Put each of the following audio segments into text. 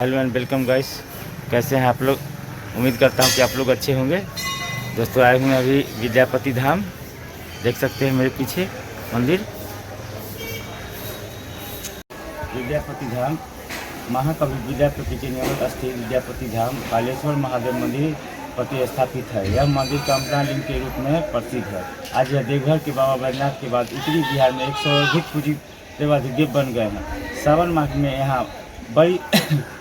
Hello and welcome guys. कैसे हैं आप लोग? उम्मीद करता हूं कि आप लोग अच्छे होंगे। दोस्तों आए हुए हैं अभी विद्यापति धाम। देख सकते हैं मेरे पीछे मंदिर विद्यापति धाम। महाकवि विद्यापति के नियमित स्थित विद्यापति धाम कालेश्वर महादेव मंदिर प्रतिस्थापित है। यह मंदिर कामना लिंग के रूप में प्रसिद्ध है। आज यह देवघर के बाबा बैजनाथ के बाद उत्तरी बिहार में 100 अधिक पूजित देवाधिदेव बन गए हैं। सावन माह में यहाँ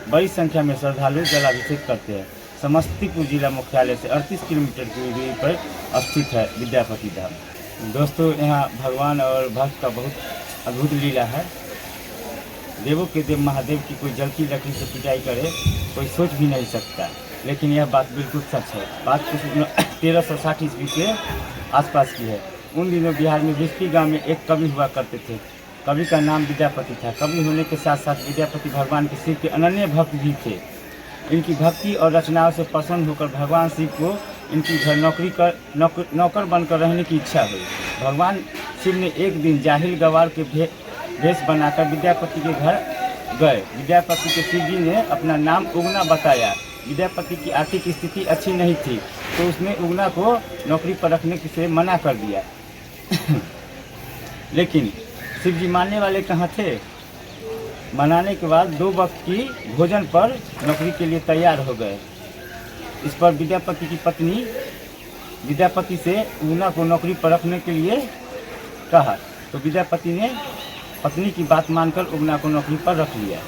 बड़ी संख्या में श्रद्धालु जलाभिषेक करते हैं। समस्तीपुर जिला मुख्यालय से 38 किलोमीटर की दूरी पर स्थित है विद्यापति धाम। दोस्तों यहाँ भगवान और भक्त का बहुत अद्भुत लीला है। देवों के देव महादेव की कोई जलती लकड़ी से पिटाई करे कोई सोच भी नहीं सकता, लेकिन यह बात बिल्कुल सच है। बात कुछ 1360 ईस्वी के आसपास की है। उन दिनों बिहार में बिस्फी गांव में एक कवि हुआ करते थे। कवि का नाम विद्यापति था। कवि होने के साथ साथ विद्यापति भगवान के शिव के अनन्य भक्त भी थे। इनकी भक्ति और रचनाओं से प्रसन्न होकर भगवान शिव को इनकी घर नौकर बनकर रहने की इच्छा हुई। भगवान शिव ने एक दिन जाहिल गवार के भेष बनाकर विद्यापति के घर गए। विद्यापति के शिव जी ने अपना नाम उगना बताया। विद्यापति की आर्थिक स्थिति अच्छी नहीं थी, तो उसने उगना को नौकरी पर रखने से मना कर दिया। लेकिन शिव जी मानने वाले कहाँ थे। मनाने के बाद 2 वक्त की भोजन पर नौकरी के लिए तैयार हो गए। इस पर विद्यापति की पत्नी विद्यापति से उगना को नौकरी पर रखने के लिए कहा, तो विद्यापति ने पत्नी की बात मानकर उगना को नौकरी पर रख लिया।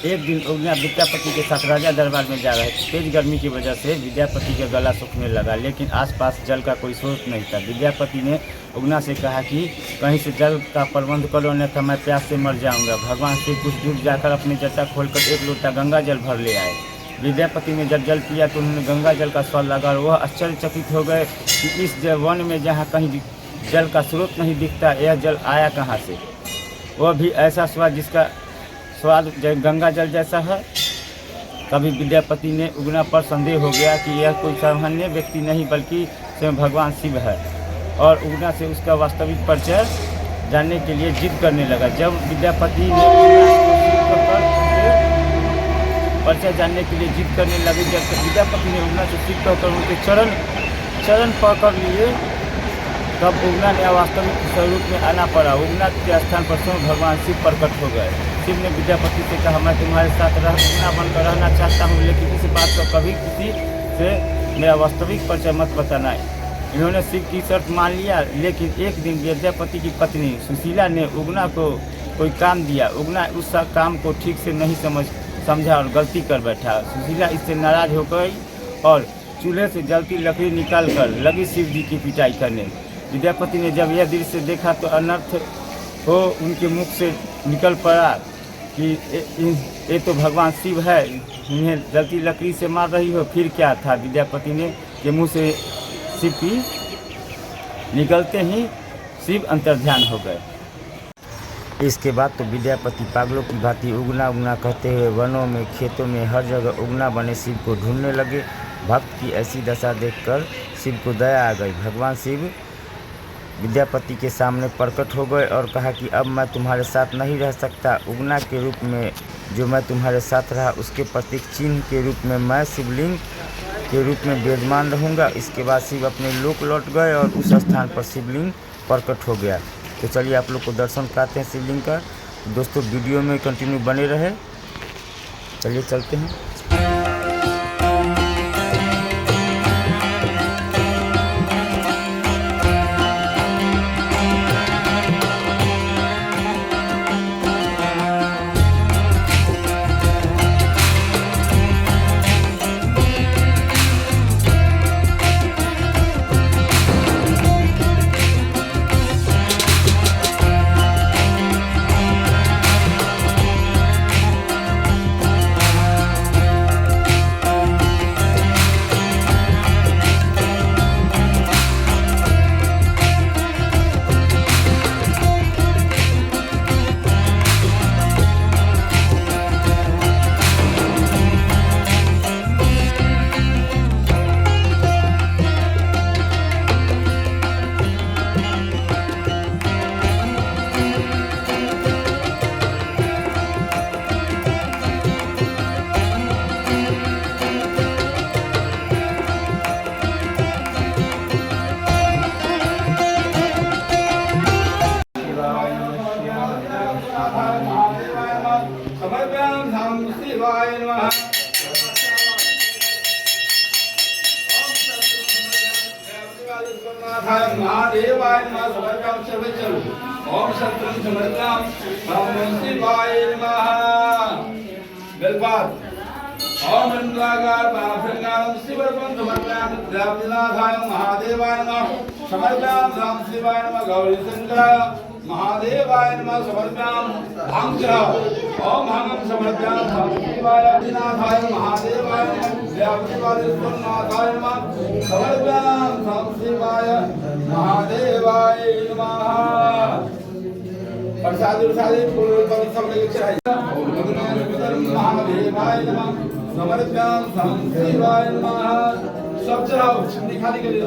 एक दिन उगना विद्यापति के साथ राजा दरबार में जा रहे थे। तेज गर्मी की वजह से विद्यापति का गला सूखने लगा, लेकिन आसपास जल का कोई स्रोत नहीं था। विद्यापति ने उगना से कहा कि कहीं से जल का प्रबंध करो, अन्यथा मैं प्यास से मर जाऊंगा। भगवान से कुछ दूर जाकर अपनी जटा खोलकर 1 लोटा गंगा जल भर ले आए। विद्यापति ने जब जल पिया तो उन्होंने गंगा जल का स्वाद लगा और वह आश्चर्यचकित हो गए कि इस वन में जहाँ कहीं जल का स्रोत नहीं दिखता, यह जल आया कहाँ से। वह भी ऐसा स्वाद जिसका स्वाद गंगा जल जैसा है। कभी विद्यापति ने उगना पर संदेह हो गया कि यह कोई सामान्य व्यक्ति नहीं बल्कि स्वयं भगवान शिव है, और उगना से उसका वास्तविक परिचय जानने के लिए जिद करने लगा। जब विद्यापति ने परिचय जानने के लिए जिद करने लगे, जब विद्यापति ने उगना से सिद्ध होकर उनके चरण पकड़ लिए, तब उगना ने वास्तविक स्वरूप में आना पड़ा। उगना के स्थान पर स्वयं भगवान शिव प्रकट हो गए। शिव ने विद्यापति से कहा, मैं तुम्हारे साथ उगना बनकर रहना चाहता हूँ, लेकिन इस बात को कभी किसी से मेरा वास्तविक परिचय मत बताना। इन्होंने शिव की शर्त मान लिया। लेकिन एक दिन विद्यापति की पत्नी सुशीला ने उगना को कोई काम दिया। उगना उस काम को ठीक से नहीं समझा और गलती कर बैठा। सुशीला इससे नाराज हो गई और चूल्हे से जलती लकड़ी निकाल कर लगी शिव जी की पिटाई करने। विद्यापति ने जब यह दृश्य देखा तो अनर्थ हो उनके मुख से निकल पड़ा कि ये तो भगवान शिव है, इन्हें जलती लकड़ी से मार रही हो। फिर क्या था, विद्यापति ने के मुँह से शिव की निकलते ही शिव अंतर्ध्यान हो गए। इसके बाद तो विद्यापति पागलों की भांति उगना उगना कहते हुए वनों में, खेतों में, हर जगह उगना बने शिव को ढूंढने लगे। भक्त की ऐसी दशा देखकर शिव को दया आ गई। भगवान शिव विद्यापति के सामने प्रकट हो गए और कहा कि अब मैं तुम्हारे साथ नहीं रह सकता। उगना के रूप में जो मैं तुम्हारे साथ रहा, उसके प्रतीक चिन्ह के रूप में मैं शिवलिंग के रूप में विराजमान रहूँगा। इसके बाद शिव अपने लोक लौट गए और उस स्थान पर शिवलिंग प्रकट हो गया। तो चलिए आप लोग को दर्शन कराते हैं शिवलिंग का। दोस्तों वीडियो में कंटिन्यू बने रहे। चलिए चलते हैं। शिवाय नमः। महादेवाय नमः। समर्पयाम सर्वे चलो। ओम शत्रु समर्पयाम नमः शिवाय नमः। बेलपात। ओम इंद्रागार पाफंगाम शिवरपं समर्पयाम द्राविनाथाय महादेवाय नमः। समर्पयाम राम शिवाय नमः। गौरी शंकर महादेवाय नमः। समर्पयाम भांगचरा। ओम भांगम समर्पयाम राम शिवाय द्राविनाथाय महादेवाय नमः। द्राविनाथाय नमः। समर्पयाम राम शिवाय महादेवाय नमः। प्रसाद फूल पर सब लेके चढ़ाइए। महादेवाय नमः। समर्पयाम राम शिवाय नमः। सब चढ़ाओ दिखाने के लिए।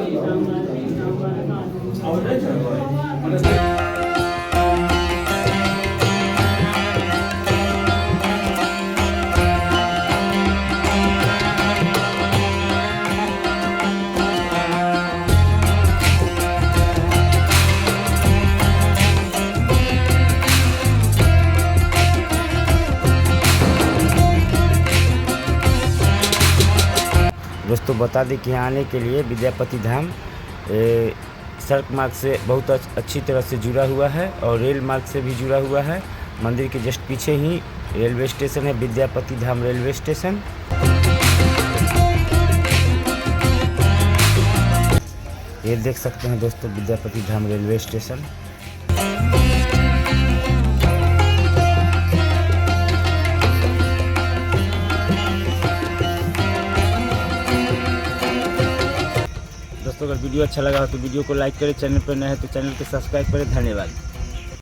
दोस्तों बता दें कि यहाँ आने के लिए विद्यापति धाम सड़क मार्ग से बहुत अच्छी तरह से जुड़ा हुआ है और रेल मार्ग से भी जुड़ा हुआ है। मंदिर के जस्ट पीछे ही रेलवे स्टेशन है, विद्यापति धाम रेलवे स्टेशन। ये देख सकते हैं दोस्तों विद्यापति धाम रेलवे स्टेशन। दोस्तों अगर वीडियो अच्छा लगा हो तो वीडियो को लाइक करें, चैनल पर नए हैं तो चैनल को सब्सक्राइब करें। धन्यवाद।